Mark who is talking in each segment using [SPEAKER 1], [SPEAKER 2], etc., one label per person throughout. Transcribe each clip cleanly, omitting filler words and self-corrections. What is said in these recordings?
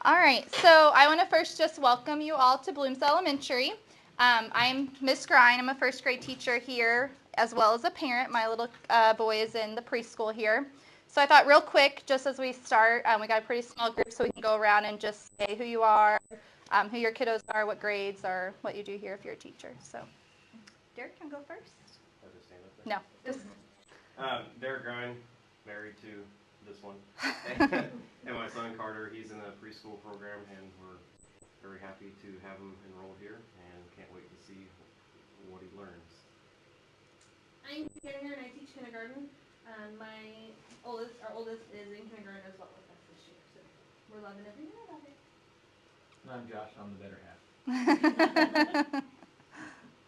[SPEAKER 1] All right, so I want to first just welcome you all to Blooms Elementary. I'm Miss Grine. I'm a first grade teacher here as well as a parent. My little boy is in the preschool here. So I thought real quick, just as we start, we got a pretty small group so we can go around and just say who you are, who your kiddos are, what grades are, what you do here if you're a teacher. So Derek can go first.
[SPEAKER 2] I'll just stand up there.
[SPEAKER 1] No. Just...
[SPEAKER 2] Derek Grine, married to this one. And my son Carter, he's in the preschool program, and we're very happy to have him enrolled here and can't wait to see what he learns.
[SPEAKER 3] I'm Sarah and I teach kindergarten. Our oldest is in kindergarten as well with us this year, so we're loving every minute of it.
[SPEAKER 4] And I'm Josh, I'm the better half.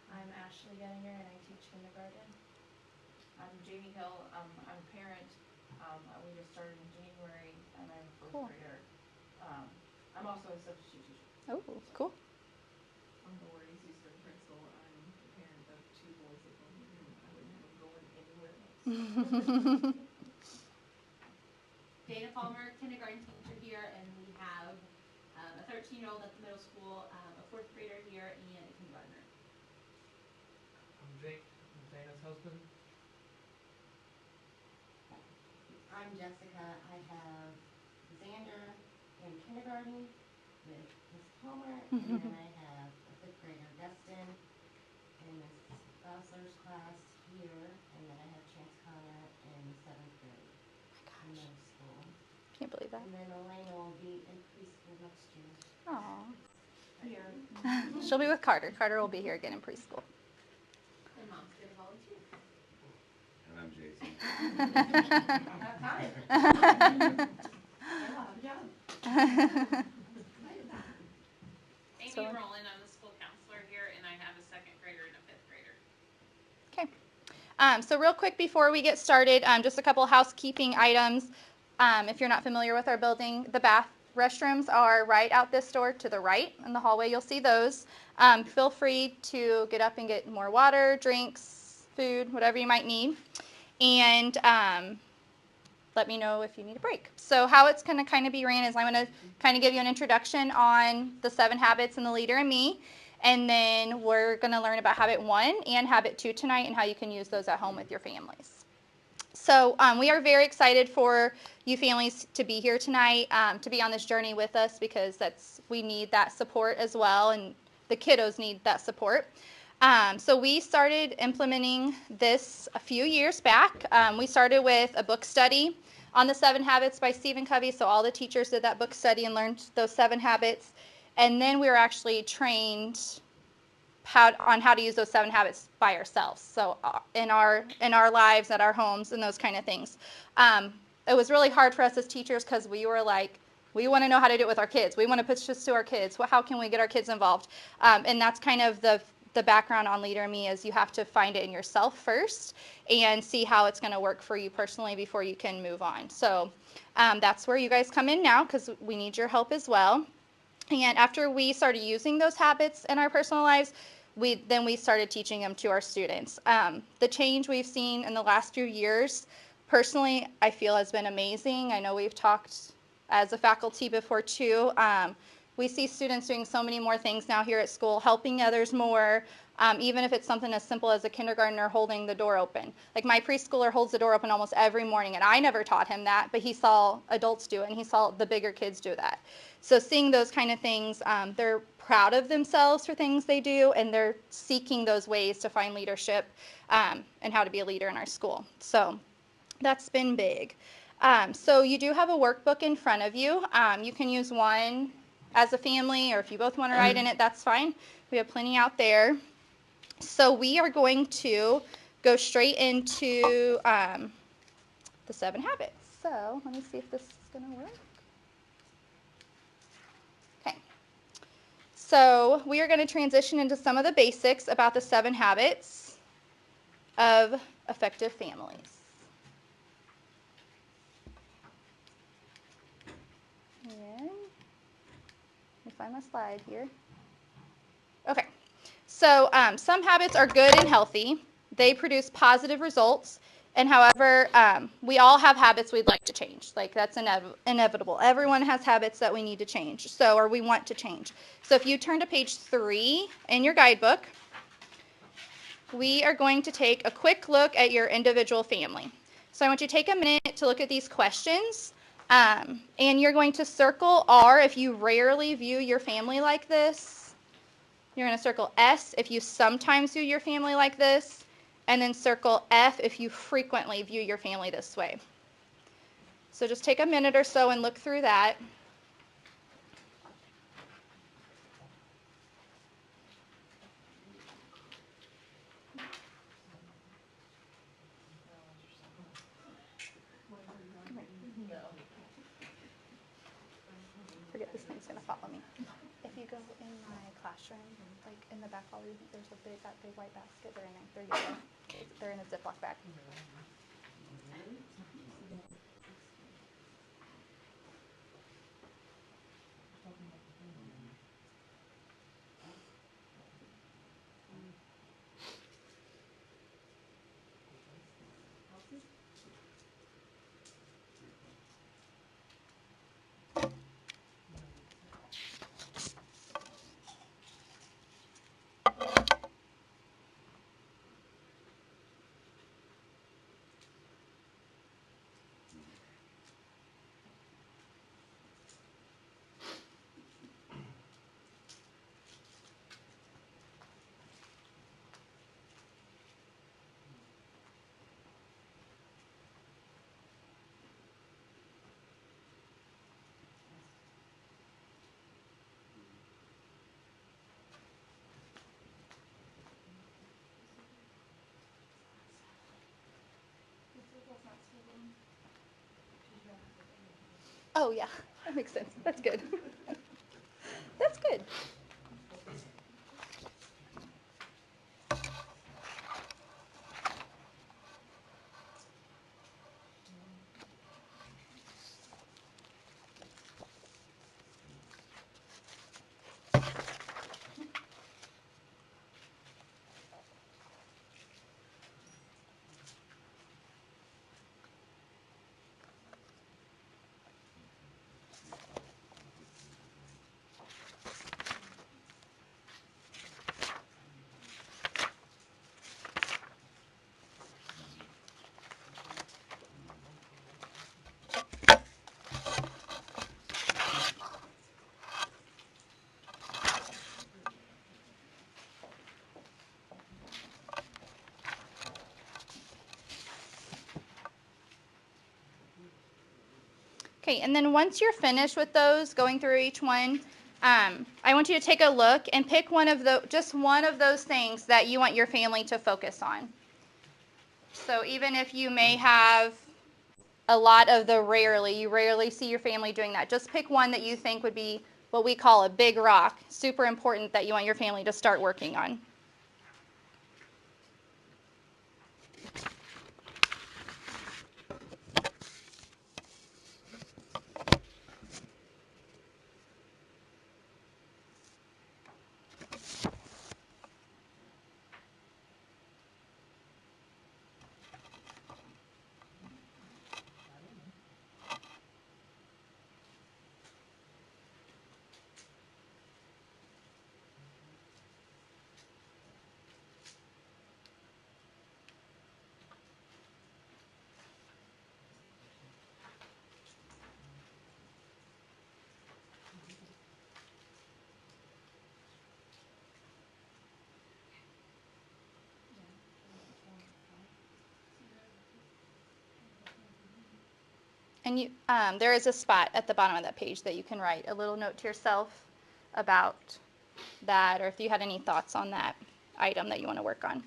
[SPEAKER 5] I'm Ashley Gettinger and I teach kindergarten. I'm Jamie Hill, I'm a parent. We just started in January and I'm a fourth grader. I'm also a substitute teacher.
[SPEAKER 1] Oh, cool.
[SPEAKER 6] I'm Lori, assistant principal. I'm a parent of two boys that go here, and I wouldn't have them going anywhere else.
[SPEAKER 3] Dana Palmer, kindergarten teacher here, and we have a 13-year-old at the middle school, a fourth grader here, and a kindergartner.
[SPEAKER 4] I'm Jake, I'm Dana's husband.
[SPEAKER 7] I'm Jessica. I have Xander in kindergarten with Miss Palmer, and then I have a fifth grader, Dustin, in Miss Bowser's class here, and then I have Chance Connor in seventh grade in middle school.
[SPEAKER 1] Can't believe that.
[SPEAKER 7] And then Elena will be in preschool next year.
[SPEAKER 1] Aww.
[SPEAKER 3] Here.
[SPEAKER 1] She'll be with Carter. Carter will be here again in preschool.
[SPEAKER 3] And mom's going to volunteer.
[SPEAKER 8] And I'm Jason.
[SPEAKER 3] About time. Good job.
[SPEAKER 6] Amy Rowland, I'm the school counselor here, and I have a second grader and a fifth grader.
[SPEAKER 1] Okay. So real quick before we get started, just a couple housekeeping items. If you're not familiar with our building, the restrooms are right out this door to the right. In the hallway, you'll see those. Feel free to get up and get more water, drinks, food, whatever you might need. And let me know if you need a break. So how it's going to kind of be ran is I'm going to kind of give you an introduction on the 7 habits and the leader and me. And then we're going to learn about habit 1 and habit 2 tonight and how you can use those at home with your families. So we are very excited for you families to be here tonight, to be on this journey with us, because we need that support as well, and the kiddos need that support. So we started implementing this a few years back. We started with a book study on the 7 habits by Stephen Covey. So all the teachers did that book study and learned those 7 habits. And then we were actually trained on how to use those 7 habits by ourselves. So in our lives, at our homes, and those kind of things. It was really hard for us as teachers because we were like, we want to know how to do it with our kids. We want to push this to our kids. How can we get our kids involved? And that's kind of the background on Leader and Me, is you have to find it in yourself first and see how it's going to work for you personally before you can move on. So that's where you guys come in now, because we need your help as well. And after we started using those habits in our personal lives, we started teaching them to our students. The change we've seen in the last few years, personally, I feel has been amazing. I know we've talked as a faculty before too. We see students doing so many more things now here at school, helping others more, even if it's something as simple as a kindergartner holding the door open. Like my preschooler holds the door open almost every morning, and I never taught him that, but he saw adults do it, and he saw the bigger kids do that. So seeing those kind of things, they're proud of themselves for things they do, and they're seeking those ways to find leadership and how to be a leader in our school. So that's been big. So you do have a workbook in front of you. You can use one as a family, or if you both want to write in it, that's fine. We have plenty out there. So we are going to go straight into the 7 habits. So let me see if this is going to work. Okay. So we are going to transition into some of the basics about the 7 habits of effective families. Find my slide here. Okay, so some habits are good and healthy. They produce positive results And however, we all have habits we'd like to change. Like that's inevitable. Everyone has habits that we need to change. Or we want to change. So if you turn to page 3 in your guidebook, we are going to take a quick look at your individual family. So I want you to take a minute to look at these questions. And you're going to circle R if you rarely view your family like this. You're going to circle S if you sometimes view your family like this. And then circle F if you frequently view your family this way. So just take a minute or so and look through that. Forget this thing's going to follow me. If you go in my classroom, like in the back hallway, there's that big white basket. They're in there. They're yellow. They're in a Ziploc bag. Oh, yeah, that makes sense. That's good. That's good. Okay, and then once you're finished with those, going through each one, I want you to take a look and pick just one of those things that you want your family to focus on. So even if you may have a lot of you rarely see your family doing that, just pick one that you think would be what we call a big rock, super important that you want your family to start working on. And there is a spot at the bottom of that page that you can write a little note to yourself about that, or if you had any thoughts on that item that you want to work on.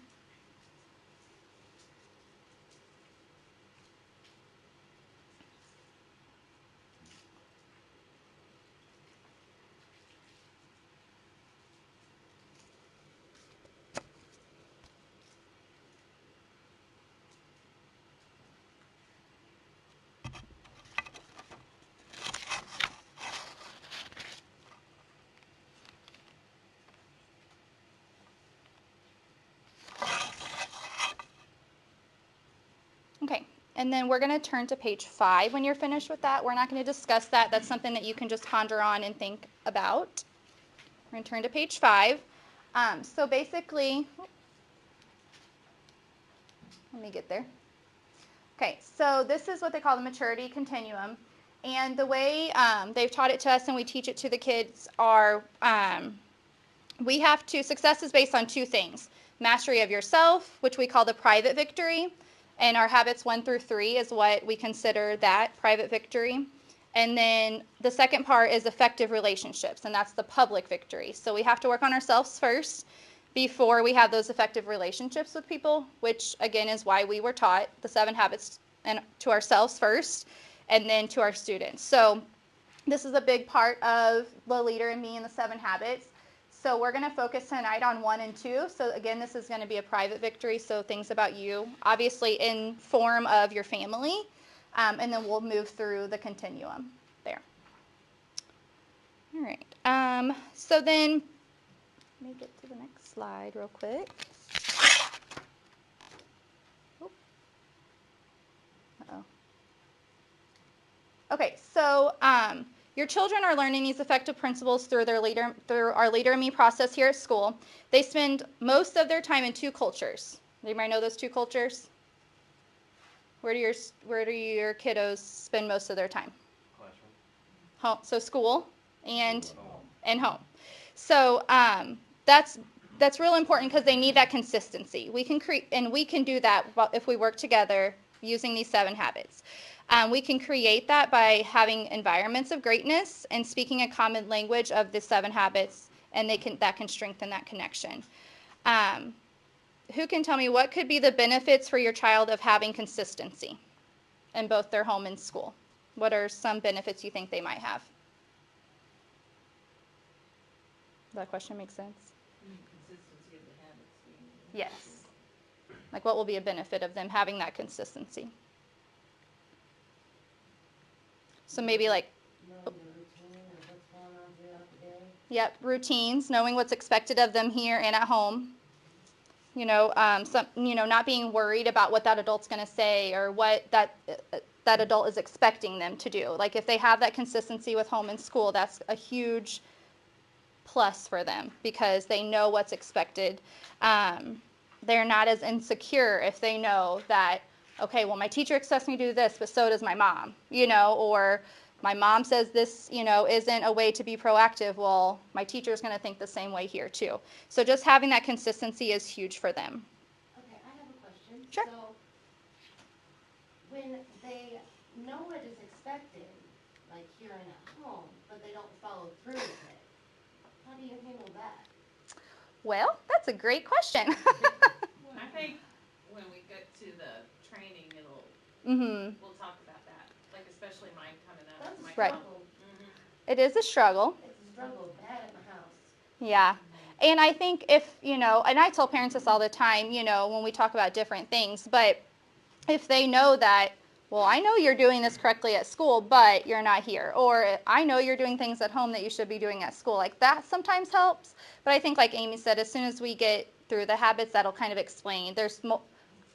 [SPEAKER 1] And then we're going to turn to page 5 when you're finished with that. We're not going to discuss that. That's something that you can just ponder on and think about. We're going to turn to page 5. So basically, let me get there. Okay, so this is what they call the maturity continuum. And the way they've taught it to us and we teach it to the kids are success is based on 2 things. Mastery of yourself, which we call the private victory, and our habits 1 through 3 is what we consider that private victory. And then the second part is effective relationships, and that's the public victory. So we have to work on ourselves first before we have those effective relationships with people, which again is why we were taught the 7 habits and to ourselves first and then to our students. So this is a big part of the leader in me and the 7 habits. So we're going to focus tonight on 1 and 2. So again, this is going to be a private victory, so things about you, obviously in form of your family, and then we'll move through the continuum there. All right. So then, let me get to the next slide real quick. Oh. Uh-oh. Okay, so your children are learning these effective principles through our Leader in Me process here at school. They spend most of their time in 2 cultures. Anybody know those 2 cultures? Where do your kiddos spend most of their time?
[SPEAKER 2] Classroom.
[SPEAKER 1] Home, so school and home. So that's real important because they need that consistency. We can do that if we work together using these 7 habits. We can create that by having environments of greatness and speaking a common language of the 7 habits, and that can strengthen that connection. Who can tell me what could be the benefits for your child of having consistency in both their home and school? What are some benefits you think they might have? Does that question make sense?
[SPEAKER 6] Consistency of the habits being.
[SPEAKER 1] Yes. Like what will be a benefit of them having that consistency? So maybe like,
[SPEAKER 7] Knowing the routine of what's going on throughout the day.
[SPEAKER 1] yep, routines, knowing what's expected of them here and at home. Not being worried about what that adult's going to say or what that adult is expecting them to do. Like if they have that consistency with home and school, that's a huge plus for them because they know what's expected. They're not as insecure if they know that, okay, well, my teacher expects me to do this, but so does my mom, or my mom says this, isn't a way to be proactive. Well, my teacher is going to think the same way here too. So just having that consistency is huge for them.
[SPEAKER 7] Okay, I have a question.
[SPEAKER 1] Sure.
[SPEAKER 7] So, when they know what is expected, like here and at home, but they don't follow through with it, how do you handle that?
[SPEAKER 1] Well, that's a great question.
[SPEAKER 6] I think when we get to the training, we'll talk about that, like especially Mike coming up.
[SPEAKER 7] That's a
[SPEAKER 6] Mike
[SPEAKER 1] Right.
[SPEAKER 7] struggle.
[SPEAKER 1] It is a struggle.
[SPEAKER 7] It's a struggle bad at my house.
[SPEAKER 1] Yeah. And I think and I tell parents this all the time, when we talk about different things, but if they know that, well, I know you're doing this correctly at school, but you're not here. Or I know you're doing things at home that you should be doing at school. Like that sometimes helps. But I think like Amy said, as soon as we get through the habits, that'll kind of explain.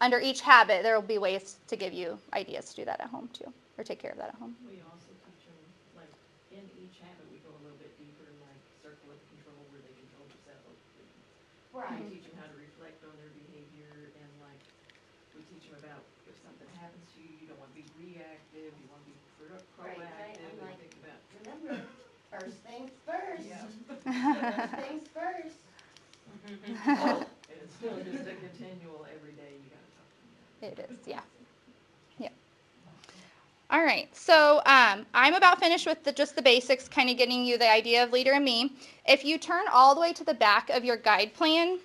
[SPEAKER 1] Under each habit, there will be ways to give you ideas to do that at home too, or take care of that at home.
[SPEAKER 6] We also teach them, like, in each habit, we go a little bit deeper, like circle of control where they control themselves.
[SPEAKER 7] Right.
[SPEAKER 6] We teach them how to reflect on their behavior and like, we teach them about if something happens to you, you don't want to be reactive, you want to be
[SPEAKER 7] Right,
[SPEAKER 6] proactive
[SPEAKER 7] I'm
[SPEAKER 6] and
[SPEAKER 7] like,
[SPEAKER 6] think about.
[SPEAKER 7] remember, first things first.
[SPEAKER 6] Yeah.
[SPEAKER 7] First things first.
[SPEAKER 6] And it's still just a continual, every day you gotta talk to them.
[SPEAKER 1] It is, yeah. Yeah. All right, so I'm about finished with just the basics, kind of getting you the idea of Leader and Me. If you turn all the way to the back of your guide plan,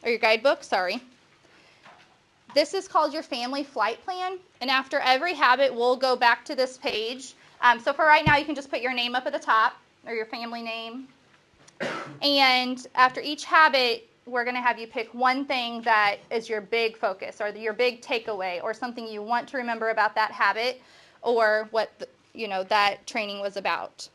[SPEAKER 1] or your guidebook, sorry, this is called your family flight plan, and after every habit, we'll go back to this page. So for right now, you can just put your name up at the top, or your family name. And after each habit, we're going to have you pick one thing that is your big focus, or your big takeaway, or something you want to remember about that habit, or what that training was about.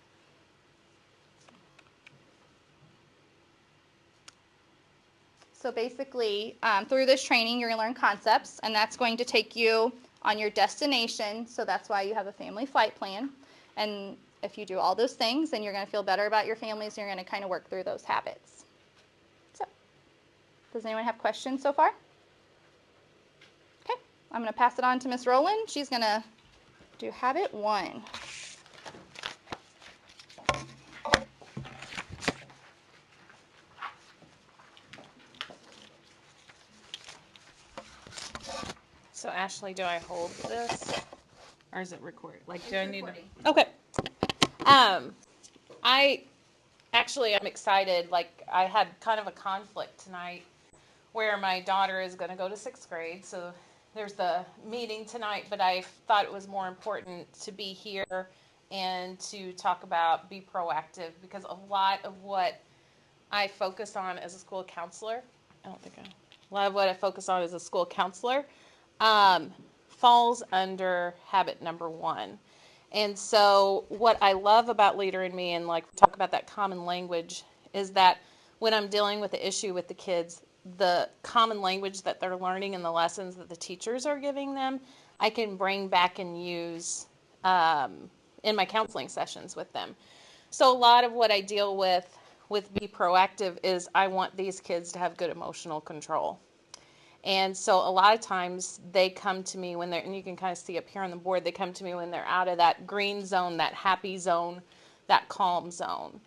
[SPEAKER 1] So basically, through this training, you're going to learn concepts, and that's going to take you on your destination. So that's why you have a family flight plan. And if you do all those things, then you're going to feel better about your families, and you're going to kind of work through those habits. So, does anyone have questions so far? Okay, I'm going to pass it on to Miss Rowland. She's going to do habit 1.
[SPEAKER 9] So Ashley, do I hold this, or is it record? Like, do I need
[SPEAKER 5] recording.
[SPEAKER 9] to? Okay. I'm excited. Like, I had kind of a conflict tonight where my daughter is going to go to 6th grade, so there's the meeting tonight. But I thought it was more important to be here and to talk about be proactive, because a lot of what I focus on as a school counselor, a lot of what I focus on as a school counselor falls under habit number 1. And so what I love about Leader in Me, and like talk about that common language, is that when I'm dealing with the issue with the kids, the common language that they're learning and the lessons that the teachers are giving them, I can bring back and use in my counseling sessions with them. So a lot of what I deal with Be Proactive is I want these kids to have good emotional control. And so a lot of times they come to me when they're, and you can kind of see up here on the board, they come to me when they're out of that green zone, that happy zone, that calm zone.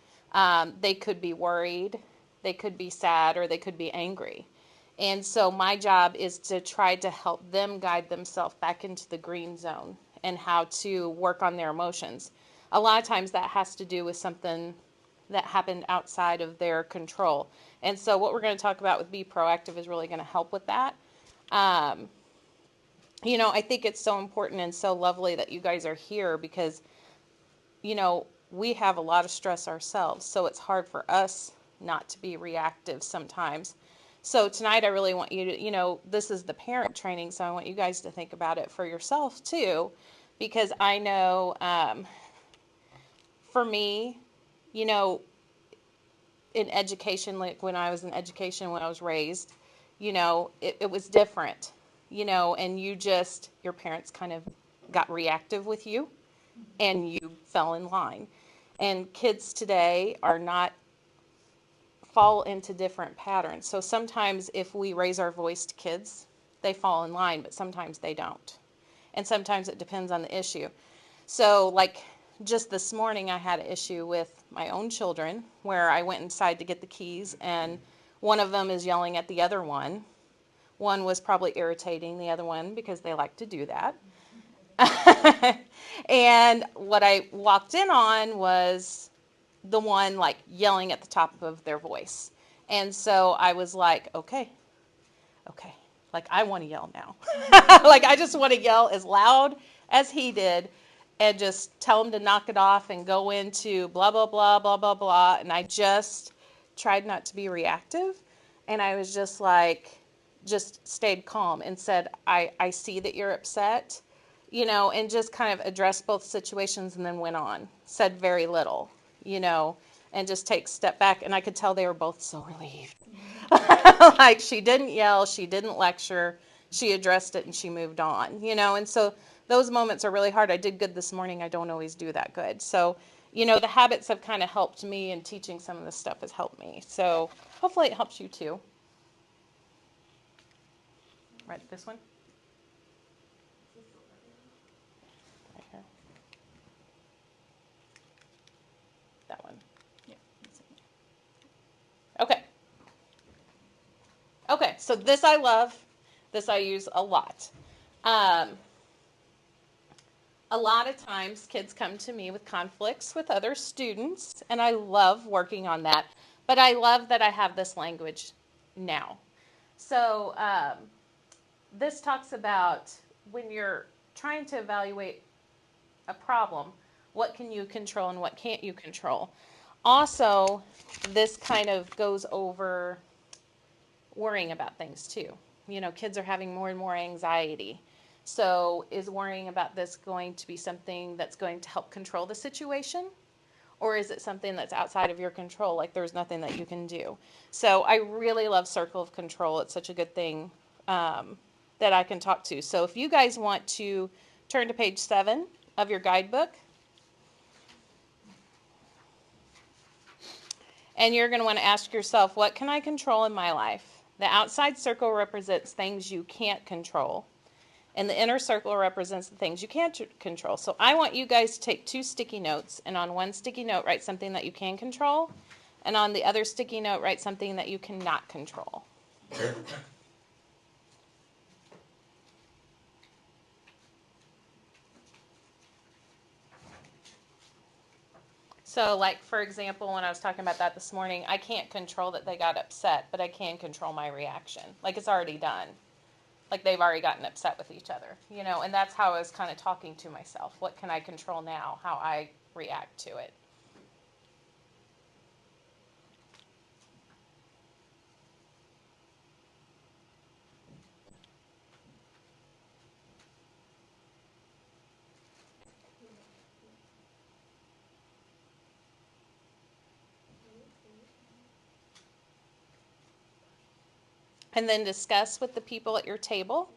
[SPEAKER 9] They could be worried, they could be sad, or they could be angry. And so my job is to try to help them guide themselves back into the green zone and how to work on their emotions. A lot of times that has to do with something that happened outside of their control. And so what we're going to talk about with Be Proactive is really going to help with that. I think it's so important and so lovely that you guys are here because, we have a lot of stress ourselves. So it's hard for us not to be reactive sometimes. So tonight I really want you to, this is the parent training, so I want you guys to think about it for yourself too, because I know for me, in education, like when I was in education, when I was raised, it was different, and your parents kind of got reactive with you and you fell in line. And kids today fall into different patterns. So sometimes if we raise our voice to kids, they fall in line, but sometimes they don't. And sometimes it depends on the issue. So like just this morning, I had an issue with my own children where I went inside to get the keys, and one of them is yelling at the other one. One was probably irritating the other one because they like to do that. And what I walked in on was the one like yelling at the top of their voice. And so I was like, okay, like I want to yell now. Like I just want to yell as loud as he did and just tell him to knock it off and go into blah, blah, blah, blah, blah, blah. And I just tried not to be reactive. And I was just like, just stayed calm and said, I see that you're upset, and just kind of addressed both situations and then went on. Said very little, and just take a step back. And I could tell they were both so relieved. Like she didn't yell, she didn't lecture, she addressed it and she moved on, and so those moments are really hard. I did good this morning. I don't always do that good. So, the habits have kind of helped me, and teaching some of this stuff has helped me. So hopefully it helps you too. Right, this one? Right here. That one. Yeah. Okay. Okay, so this I love. This I use a lot. A lot of times kids come to me with conflicts with other students, and I love working on that. But I love that I have this language now. So this talks about when you're trying to evaluate a problem, what can you control and what can't you control. Also, this kind of goes over worrying about things too. Kids are having more and more anxiety. So is worrying about this going to be something that's going to help control the situation? Or is it something that's outside of your control, like there's nothing that you can do? So I really love circle of control. It's such a good thing that I can talk to. So if you guys want to turn to page 7 of your guidebook, and you're going to want to ask yourself, what can I control in my life? The outside circle represents things you can't control, and the inner circle represents the things you can control. So I want you guys to take 2 sticky notes, and on one sticky note write something that you can control, and on the other sticky note write something that you cannot control. So, like, for example, when I was talking about that this morning, I can't control that they got upset, but I can control my reaction. Like, it's already done. Like, they've already gotten upset with each other, you know, and that's how I was kind of talking to myself. What can I control now? How I react to it. And then discuss with the people at your table.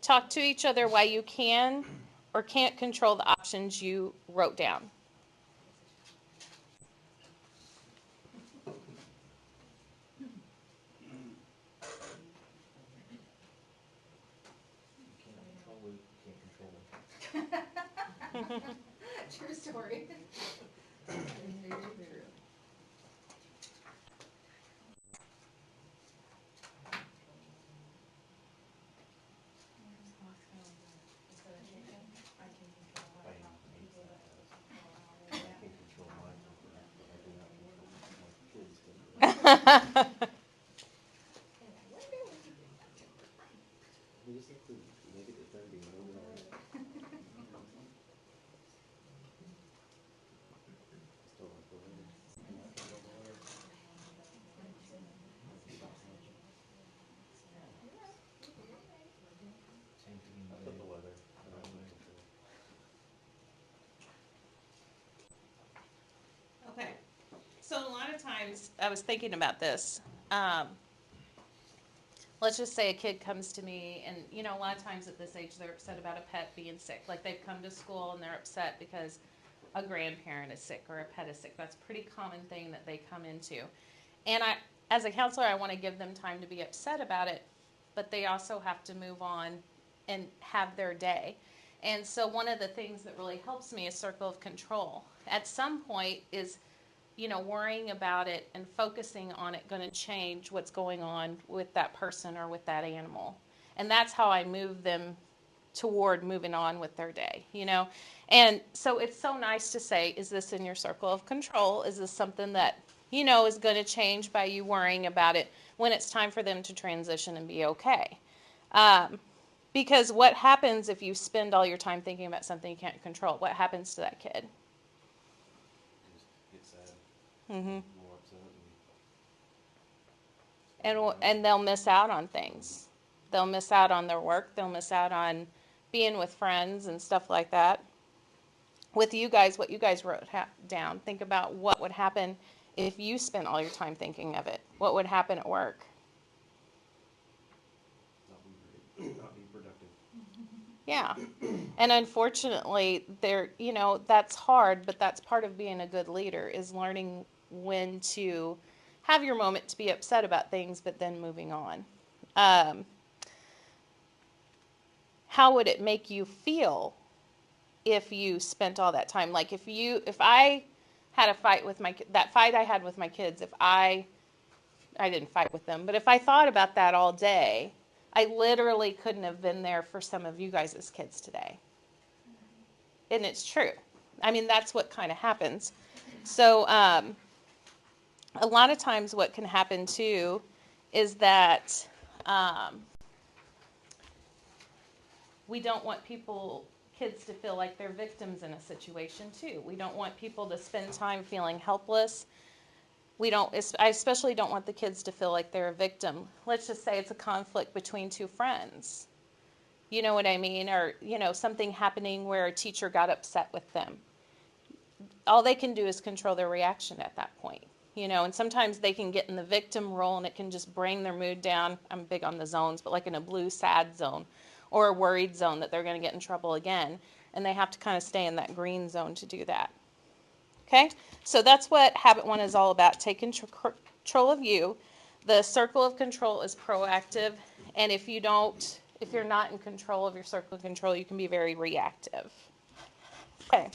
[SPEAKER 9] Talk to each other why you can or can't control the options you wrote down.
[SPEAKER 7] True story.
[SPEAKER 9] Okay, so a lot of times I was thinking about this. Let's just say a kid comes to me, and you know, a lot of times at this age they're upset about a pet being sick. Like they've come to school and they're upset because a grandparent is sick or a pet is sick. That's a pretty common thing that they come into. And I, as a counselor, I want to give them time to be upset about it, but they also have to move on and have their day. And so one of the things that really helps me is circle of control. At some point is, you know, worrying about it and focusing on it going to change what's going on with that person or with that animal. And that's how I move them toward moving on with their day, you know. And so it's so nice to say, is this in your circle of control? Is this something that, you know, is going to change by you worrying about it when it's time for them to transition and be okay? Because what happens if you spend all your time thinking about something you can't control? What happens to that kid?
[SPEAKER 2] Just get sad,
[SPEAKER 9] Mm-hmm.
[SPEAKER 2] more upset.
[SPEAKER 9] And they'll miss out on things. They'll miss out on their work. They'll miss out on being with friends and stuff like that. With you guys, what you guys wrote down, think about what would happen if you spent all your time thinking of it. What would happen at work?
[SPEAKER 2] Not be productive.
[SPEAKER 9] Yeah. And unfortunately, you know, that's hard, but that's part of being a good leader, is learning when to have your moment to be upset about things, but then moving on. How would it make you feel if you spent all that time? Like if I had a fight with that fight I had with my kids, if I didn't fight with them, but if I thought about that all day, I literally couldn't have been there for some of you guys as kids today. And it's true. I mean, that's what kind of happens. So a lot of times what can happen too is that we don't want kids to feel like they're victims in a situation too. We don't want people to spend time feeling helpless. I especially don't want the kids to feel like they're a victim. Let's just say it's a conflict between 2 friends. You know what I mean? Or, you know, something happening where a teacher got upset with them. All they can do is control their reaction at that point. and sometimes they can get in the victim role and it can just bring their mood down. I'm big on the zones, but like in a blue sad zone or a worried zone that they're going to get in trouble again. And they have to kind of stay in that green zone to do that. Okay, so that's what habit 1 is all about, taking control of you. The circle of control is proactive, and if you're not in control of your circle of control, you can be very reactive. Okay,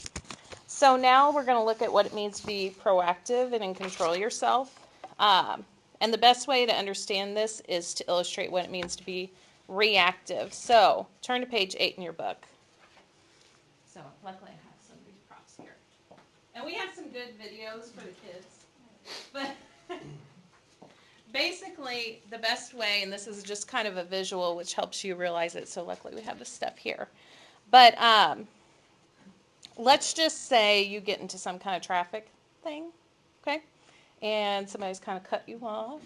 [SPEAKER 9] so now we're going to look at what it means to be proactive and in control of yourself. And the best way to understand this is to illustrate what it means to be reactive. So turn to page 8 in your book. So luckily I have some of these props here. And we have some good videos for the kids. But basically, the best way, and this is just kind of a visual which helps you realize it, so luckily we have this stuff here. But let's just say you get into some kind of traffic thing, okay? And somebody's kind of cut you off.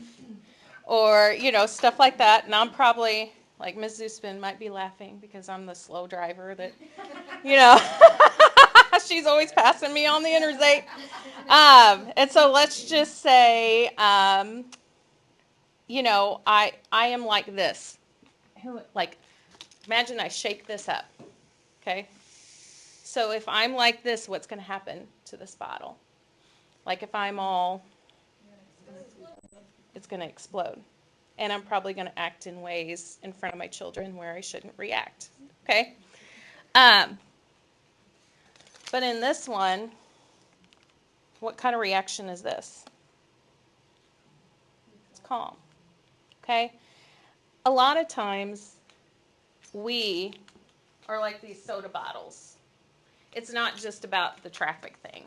[SPEAKER 9] Or, stuff like that. And I'm probably, like Ms. Zuspin might be laughing because I'm the slow driver that, she's always passing me on the interstate. And so let's just say, I am like this. Imagine I shake this up, okay? So if I'm like this, what's going to happen to this bottle? Like if I'm all, it's going to explode. And I'm probably going to act in ways in front of my children where I shouldn't react, okay? But in this one, what kind of reaction is this? It's calm, okay? A lot of times, we are like these soda bottles. It's not just about the traffic thing.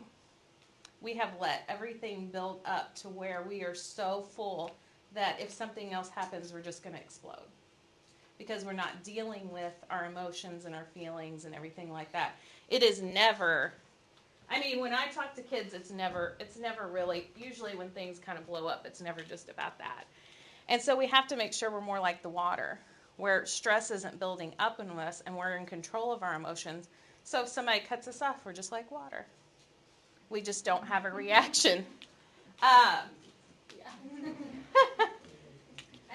[SPEAKER 9] We have let everything build up to where we are so full that if something else happens, we're just going to explode. Because we're not dealing with our emotions and our feelings and everything like that. It is never, when I talk to kids, it's never really, usually when things kind of blow up, it's never just about that. And so we have to make sure we're more like the water, where stress isn't building up in us and we're in control of our emotions. So if somebody cuts us off, we're just like water. We just don't have a reaction.
[SPEAKER 1] And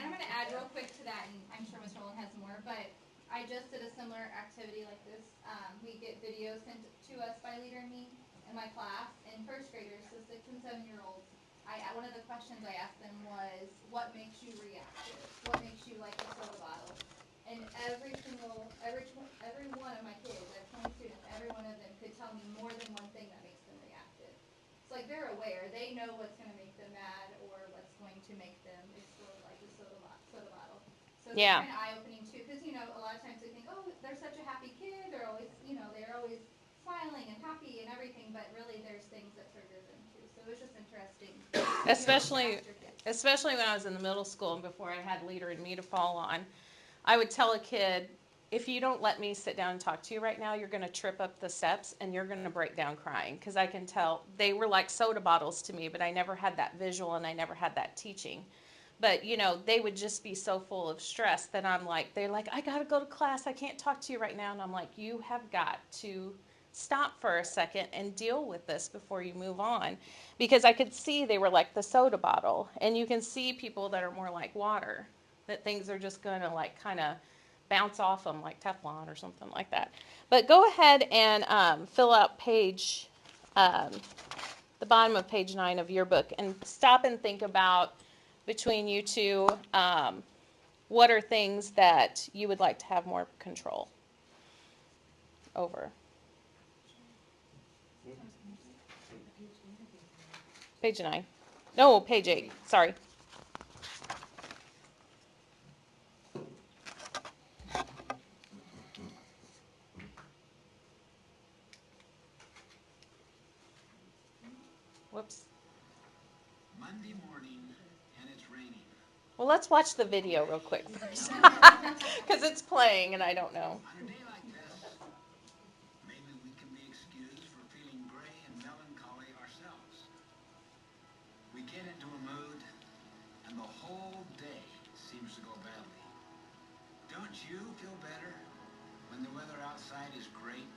[SPEAKER 1] I'm going to add real quick to that, and I'm sure Mr. Rowland has more, but I just did a similar activity like this. We get videos sent to us by Leader and me in my class, and first graders, so 6 and 7-year-olds. One of the questions I asked them was, what makes you reactive? What makes you like a soda bottle? And every one of my kids, I have 20 students, every one of them could tell me more than one thing that makes them reactive. It's like they're aware. They know what's going to make them mad or what's going to make them explode like a soda bottle. So it's kind of eye-opening too, because a lot of times we think, oh, they're such a happy kid. They're always, they're always smiling and happy and everything, but really there's things that trigger them too. So it was just interesting.
[SPEAKER 9] Especially when I was in the middle school and before I had Leader and me to fall on, I would tell a kid, if you don't let me sit down and talk to you right now, you're going to trip up the steps and you're going to break down crying. Because I can tell they were like soda bottles to me, but I never had that visual and I never had that teaching. But, they would just be so full of stress that they're like, I got to go to class. I can't talk to you right now. And I'm like, you have got to stop for a second and deal with this before you move on. Because I could see they were like the soda bottle. And you can see people that are more like water, that things are just going to kind of bounce off them like Teflon or something like that. But go ahead and fill out the bottom of page 9 of your book and stop and think about, between you two, what are things that you would like to have more control over? Page 9. No, page 8. Sorry. Whoops.
[SPEAKER 10] Monday morning, and it's raining.
[SPEAKER 9] Well, let's watch the video real quick first. Because it's playing and I don't know.
[SPEAKER 10] On a day like this, maybe we can be excused for feeling gray and melancholy ourselves. We get into a mood, and the whole day seems to go badly. Don't you feel better when the weather outside is great?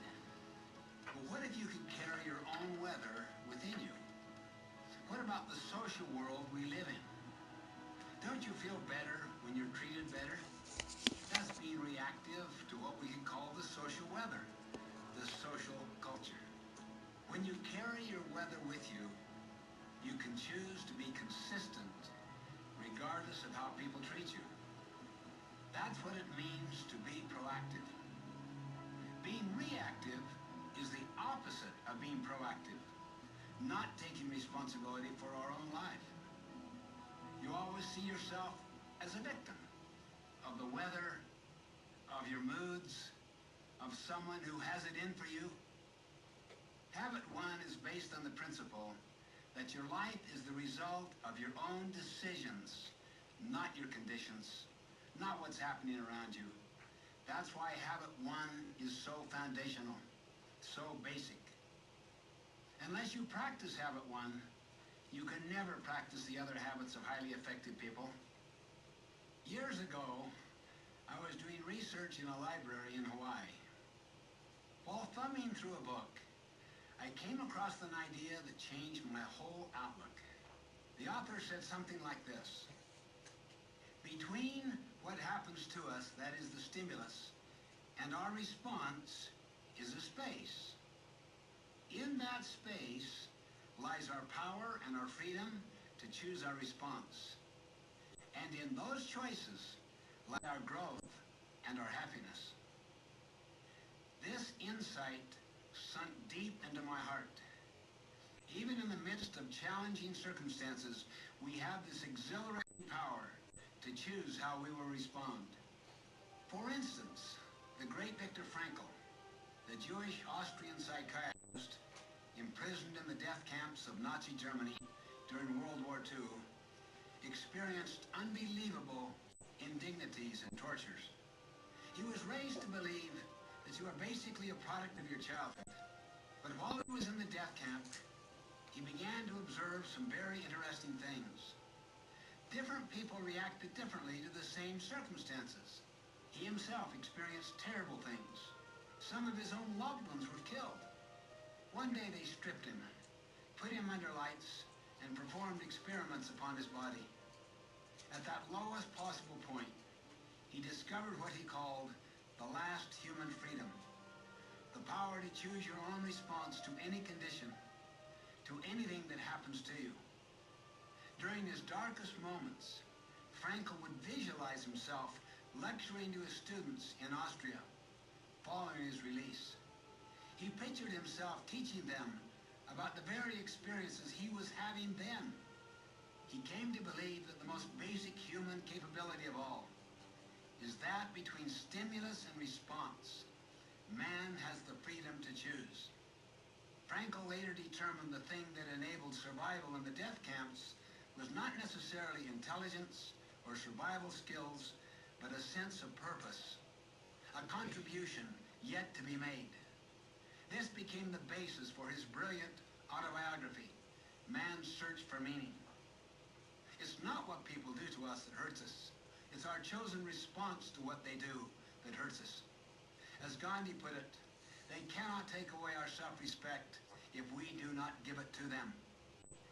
[SPEAKER 10] But what if you could carry your own weather within you? What about about the social world we live in. Don't you feel better when you're treated better? That's being reactive to what we can call the social weather, the social culture. When you carry your weather with you, you can choose to be consistent regardless of how people treat you. That's what it means to be proactive. Being reactive is the opposite of being proactive, not taking responsibility for our own life. You always see yourself as a victim of the weather, of your moods, of someone who has it in for you. Habit 1 is based on the principle that your life is the result of your own decisions, not your conditions, not what's happening around you. That's why habit 1 is so foundational, so basic. Unless you practice habit 1, you can never practice the other habits of highly effective people. Years ago, I was doing research in a library in Hawaii. While thumbing through a book, I came across an idea that changed my whole outlook. The author said something like this: between what happens to us, that is the stimulus, and our response is a space. In that space lies our power and our freedom to choose our response. And in those choices lie our growth and our happiness. This insight sunk deep into my heart. Even in the midst of challenging circumstances, we have this exhilarating power to choose how we will respond. For instance, the great Viktor Frankl, the Jewish Austrian psychiatrist imprisoned in the death camps of Nazi Germany during World War II, experienced unbelievable indignities and tortures. He was raised to believe that you are basically a product of your childhood. But while he was in the death camp, he began to observe some very interesting things. Different people reacted differently to the same circumstances. He himself experienced terrible things. Some of his own loved ones were killed. One day they stripped him, put him under lights, and performed experiments upon his body. At that lowest possible point, he discovered what he called the last human freedom. The power to choose your own response to any condition, to anything that happens to you. During his darkest moments, Frankl would visualize himself lecturing to his students in Austria following his release. He pictured himself teaching them about the very experiences he was having then. He came to believe that the most basic human capability of all is that between stimulus and response, man has the freedom to choose. Frankl later determined the thing that enabled survival in the death camps was not necessarily intelligence or survival skills, but a sense of purpose, a contribution yet to be made. This became the basis for his brilliant autobiography, Man's Search for Meaning. It's not what people do to us that hurts us. It's our chosen response to what they do that hurts us. As Gandhi put it, they cannot take away our self-respect if we do not give it to them.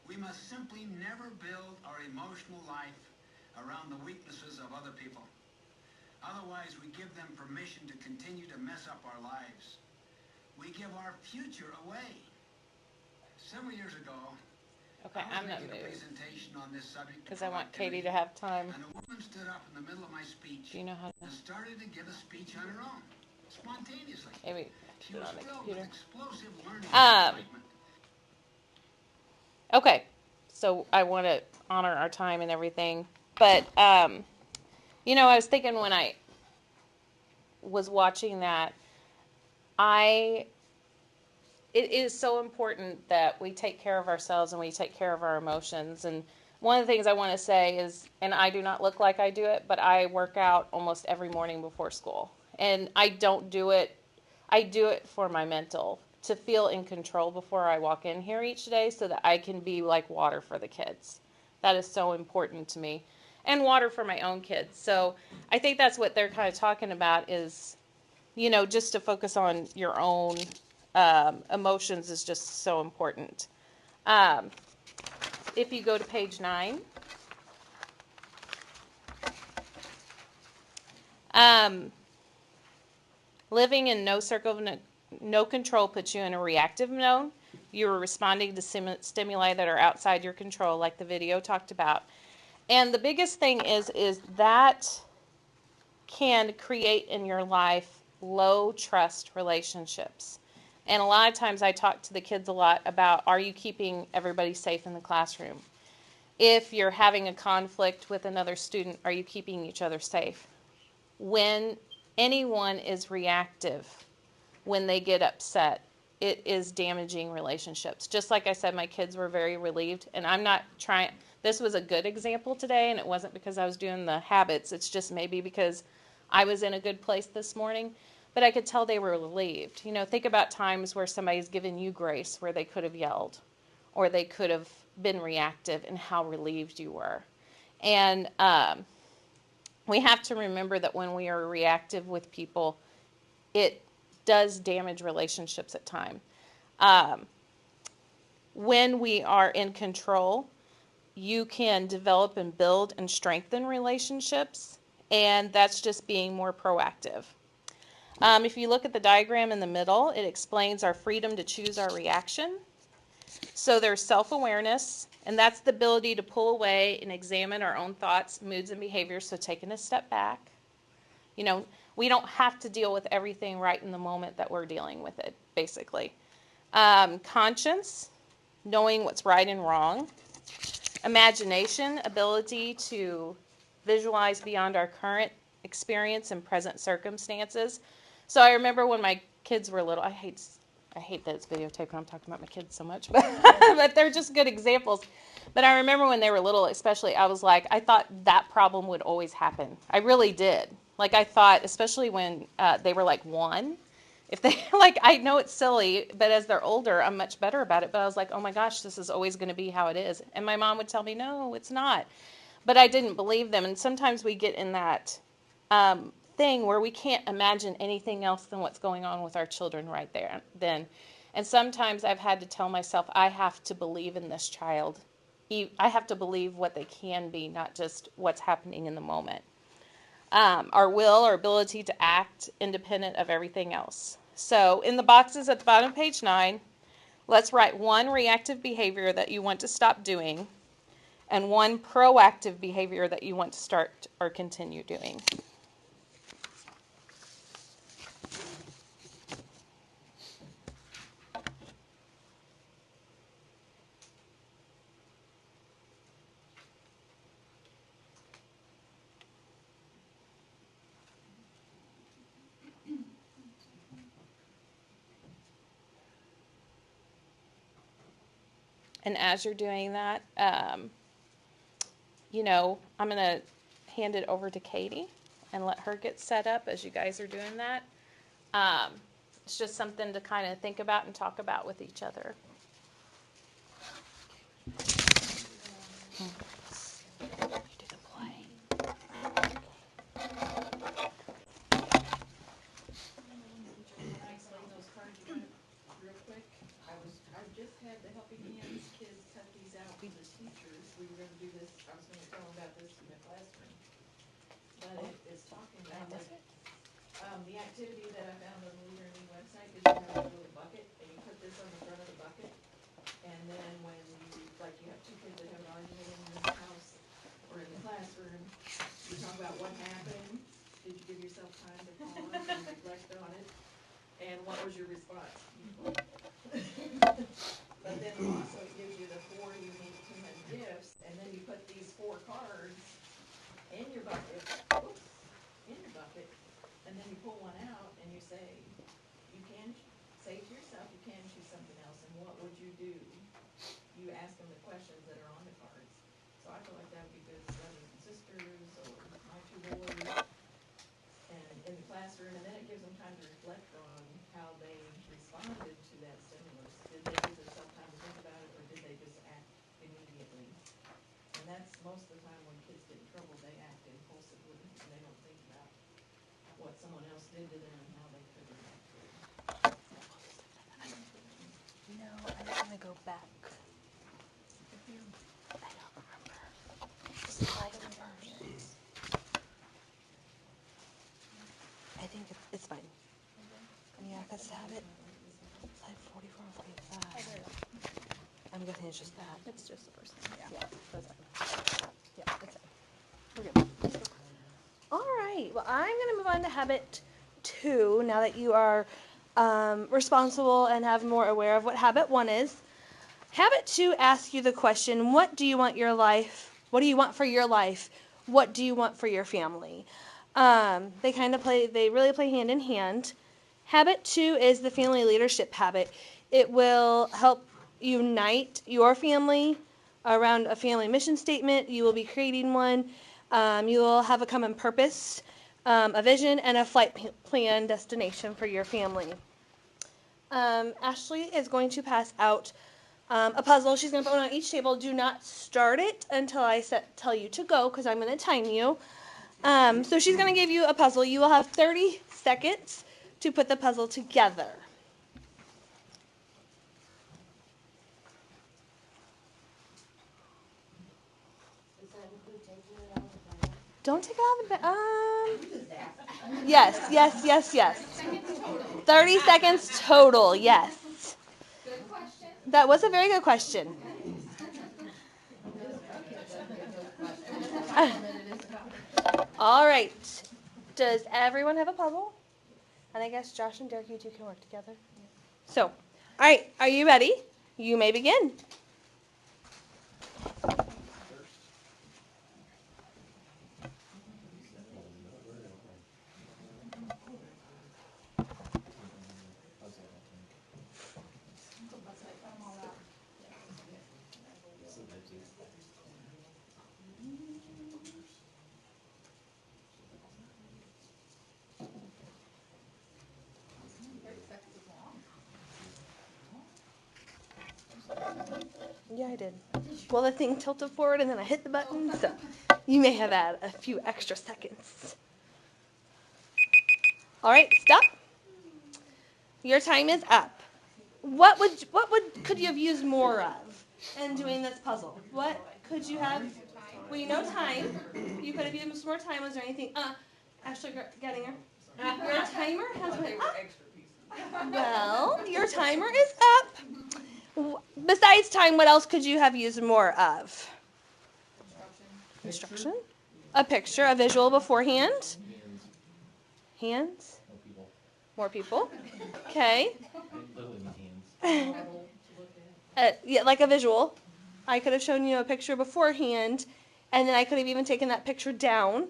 [SPEAKER 10] We must simply never build our emotional life around the weaknesses of other people. Otherwise, we give them permission to continue to mess up our lives. We give our future away. Several years ago,
[SPEAKER 9] Okay,
[SPEAKER 10] I
[SPEAKER 9] I'm
[SPEAKER 10] was
[SPEAKER 9] gonna
[SPEAKER 10] making a
[SPEAKER 9] move
[SPEAKER 10] presentation on this subject
[SPEAKER 9] because I want Katie to have time.
[SPEAKER 10] and a woman stood up in the middle of my speech
[SPEAKER 9] Do you know how to?
[SPEAKER 10] and started to give a speech on her own, spontaneously.
[SPEAKER 9] Maybe
[SPEAKER 10] She
[SPEAKER 9] put it
[SPEAKER 10] was
[SPEAKER 9] on the
[SPEAKER 10] filled
[SPEAKER 9] computer.
[SPEAKER 10] with explosive learning
[SPEAKER 9] Um,
[SPEAKER 10] and excitement.
[SPEAKER 9] Okay, so I want to honor our time and everything, but you know, I was thinking when I was watching that, it is so important that we take care of ourselves and we take care of our emotions. And one of the things I want to say is, and I do not look like I do it, but I work out almost every morning before school. And I don't do it, I do it for my mental, to feel in control before I walk in here each day so that I can be like water for the kids. That is so important to me. And water for my own kids. So I think that's what they're kind of talking about is, you know, just to focus on your own emotions is just so important. if you go to page 9. Living in no circle of no control puts you in a reactive mode. You're responding to stimuli that are outside your control, like the video talked about. And the biggest thing is that can create in your life low trust relationships. And a lot of times I talk to the kids a lot about, are you keeping everybody safe in the classroom? If you're having a conflict with another student, are you keeping each other safe? When anyone is reactive, when they get upset, it is damaging relationships. Just like I said, my kids were very relieved, and I'm not trying, this was a good example today, and it wasn't because I was doing the habits, it's just maybe because I was in a good place this morning, but I could tell they were relieved. You know, think about times where somebody's given you grace, where they could have yelled, or they could have been reactive, and how relieved you were. And we have to remember that when we are reactive with people, it does damage relationships at times. When we are in control, you can develop and build and strengthen relationships, and that's just being more proactive. If you look at the diagram in the middle, it explains our freedom to choose our reaction. So there's self-awareness, and that's the ability to pull away and examine our own thoughts, moods, and behaviors, so taking a step back. You know, we don't have to deal with everything right in the moment that we're dealing with it, basically. Conscience, knowing what's right and wrong. Imagination, ability to visualize beyond our current experience and present circumstances. So I remember when my kids were little, I hate that it's videotaped and I'm talking about my kids so much, but they're just good examples. But I remember when they were little, especially, I was like, I thought that problem would always happen. I really did. Like, I thought, especially when they were like 1, if they, like, I know it's silly, but as they're older, I'm much better about it. But I was like, oh my gosh, this is always going to be how it is. And my mom would tell me, no, it's not. But I didn't believe them. And sometimes we get in that thing where we can't imagine anything else than what's going on with our children right there then. And sometimes I've had to tell myself, I have to believe in this child. I have to believe what they can be, not just what's happening in the moment. Our will, our ability to act independent of everything else. So in the boxes at the bottom of page 9, let's write 1 reactive behavior that you want to stop doing and 1 proactive behavior that you want to start or continue doing. And as you're doing that, you know, I'm going to hand it over to Katie and let her get set up as you guys are doing that. It's just something to kind of think about and talk about with each other. You do the play.
[SPEAKER 6] Real quick, I just had the helping hands kids cut these out for the teachers. We were gonna do this, I was gonna tell them about this in the classroom. But it's talking about the activity that I found on the Leader in Me website is you have a little bucket and you put this on the front of the bucket. And then when you, like you have 2 kids that have an argument in the house or in the classroom, you talk about what happened, did you give yourself time to pause and reflect on it? And what was your response? But then also it gives you the 4 unique human gifts, and then you put these 4 cards in your bucket, and then you pull one out and you say, you can say to yourself, you can choose something else, and what would you do? You ask them the questions that are on the cards. So I feel like that would be good for brothers and sisters, or my 2 boys, and in the classroom, and then it gives them time to reflect on how they responded to that stimulus. Did they give themselves time to think about it, or did they just act immediately? And that's most of the time when kids get in trouble, they act impulsively, and they don't think about what someone else did to them and how they could react to it.
[SPEAKER 9] No, I'm going to go back.
[SPEAKER 11] slide first. I think it's fine. Yeah, because habit, slide 44 and 45. I'm guessing it's just that.
[SPEAKER 1] It's just the first one.
[SPEAKER 11] Yeah, that's fine. Yeah, that's fine. We're good. All right. Well, I'm going to move on to habit 2 now that you are responsible and have more aware of what habit 1 is. Habit 2 asks you the question, what do you want your life? What do you want for your life? What do you want for your family? They really play hand in hand. Habit 2 is the family leadership habit. It will help unite your family around a family mission statement. You will be creating one. You will have a common purpose, a vision, and a flight plan destination for your family. Ashley is going to pass out a puzzle. She's going to put one on each table. Do not start it until I tell you to go, because I'm going to time you. So she's going to give you a puzzle. You will have 30 seconds to put the puzzle together.
[SPEAKER 7] Does that include taking it out of the bag?
[SPEAKER 11] Don't take it out of the bag. Yes. 30 seconds total, yes.
[SPEAKER 3] Good question.
[SPEAKER 11] That was a very good question. All right. Does everyone have a puzzle? And I guess Josh and Derek, you two can work together. So, all right, are you ready? You may begin. Yeah, I did. Well, the thing tilted forward and then I hit the button, so you may have had a few extra seconds. All right, stop. Your time is up. What could you have used more of in doing this puzzle? What could you have? Well, you know time. You could have used more time. Was there anything? Ashley Gettinger, your timer has been up. Well, your timer is up. Besides time, what else could you have used more of? Instruction. A picture, a visual beforehand. Hands. More people. Okay. Yeah, like a visual. I could have shown you a picture beforehand, and then I could have even taken that picture down,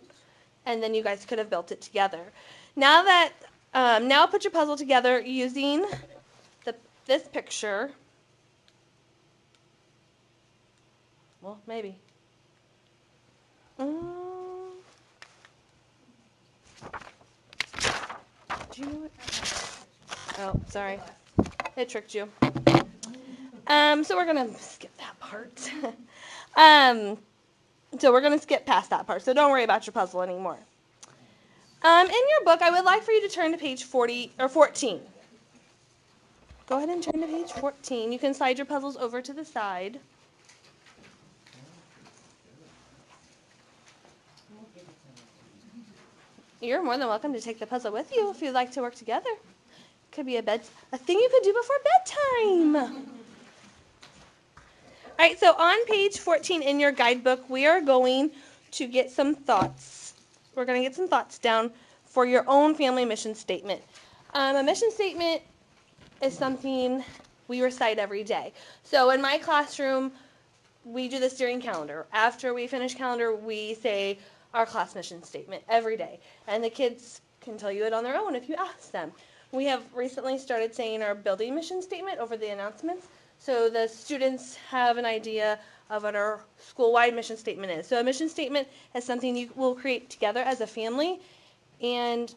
[SPEAKER 11] and then you guys could have built it together. Now put your puzzle together using this picture. Well, maybe. Do you know what? Oh, sorry. It tricked you. So we're going to skip that part. So we're going to skip past that part. So don't worry about your puzzle anymore. In your book, I would like for you to turn to page 40 or 14. Go ahead and turn to page 14. You can slide your puzzles over to the side. You're more than welcome to take the puzzle with you if you'd like to work together. Could be a thing you could do before bedtime. All right, so on page 14 in your guidebook, we are going to get some thoughts. We're going to get some thoughts down for your own family mission statement. A mission statement is something we recite every day. So in my classroom, we do this during calendar. After we finish calendar, we say our class mission statement every day. And the kids can tell you it on their own if you ask them. We have recently started saying our building mission statement over the announcements, so the students have an idea of what our school-wide mission statement is. So a mission statement is something you will create together as a family and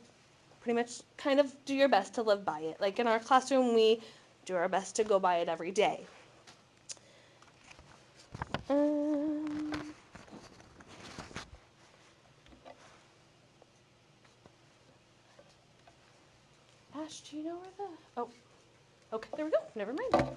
[SPEAKER 11] pretty much kind of do your best to live by it. Like in our classroom, we do our best to go by it every day. Ash, do you know where oh, okay, there we go, never mind.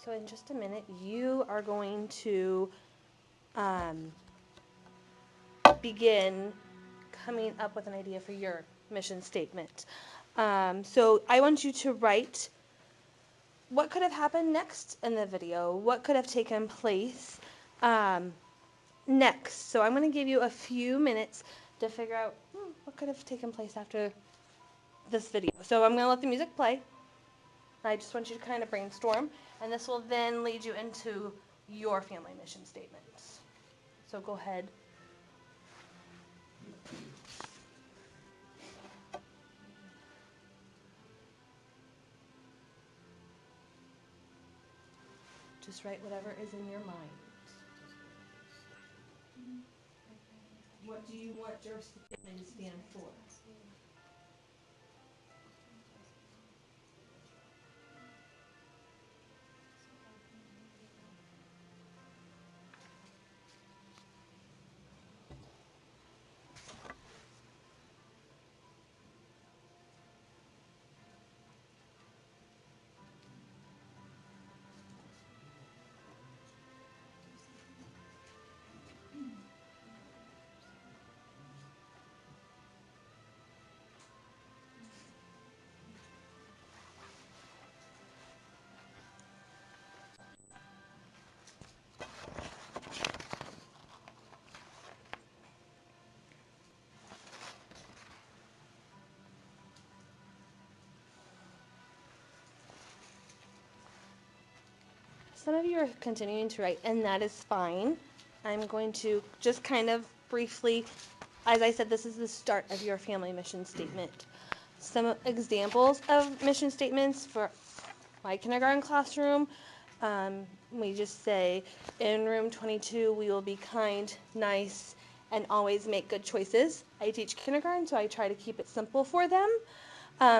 [SPEAKER 11] So in just a minute, you are going to begin coming up with an idea for your mission statement. So I want you to write what could have happened next in the video, what could have taken place next. So I'm going to give you a few minutes to figure out what could have taken place after this video. So I'm going to let the music play. I just want you to kind of brainstorm, and this will then lead you into your family mission statements. So go ahead. Just write whatever is in your mind. What do you want your statement to stand for? Some of you are continuing to write, and that is fine. I'm going to just kind of briefly, as I said, this is the start of your family mission statement. Some examples of mission statements for my kindergarten classroom. We just say, in room 22, we will be kind, nice, and always make good choices. I teach kindergarten, so I try to keep it simple for them.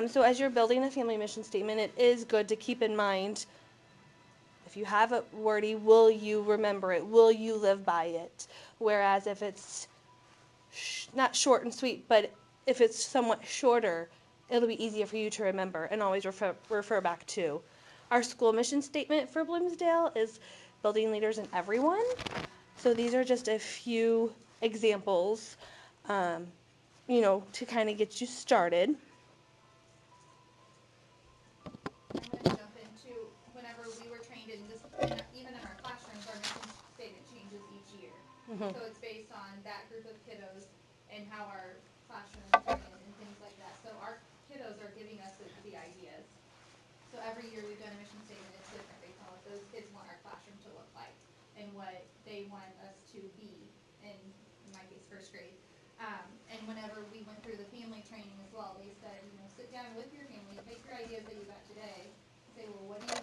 [SPEAKER 11] So as you're building a family mission statement, it is good to keep in mind, if you have it wordy, will you remember it? Will you live by it? Whereas if it's not short and sweet, but if it's somewhat shorter, it'll be easier for you to remember and always refer back to. Our school mission statement for Bloomsdale is building leaders in everyone. So these are just a few examples, to kind of get you started.
[SPEAKER 1] I'm going to jump into whenever we were trained in this, even in our classrooms, our mission statement changes each year. So it's based on that group of kiddos and how our classroom is ran and things like that. So our kiddos are giving us the ideas. So every year we've done a mission statement, it's different based on what those kids want our classroom to look like and what they want us to be, in my case, first grade. And whenever we went through the family training as well, they said, sit down with your family, take your ideas that you got today, say, well, what do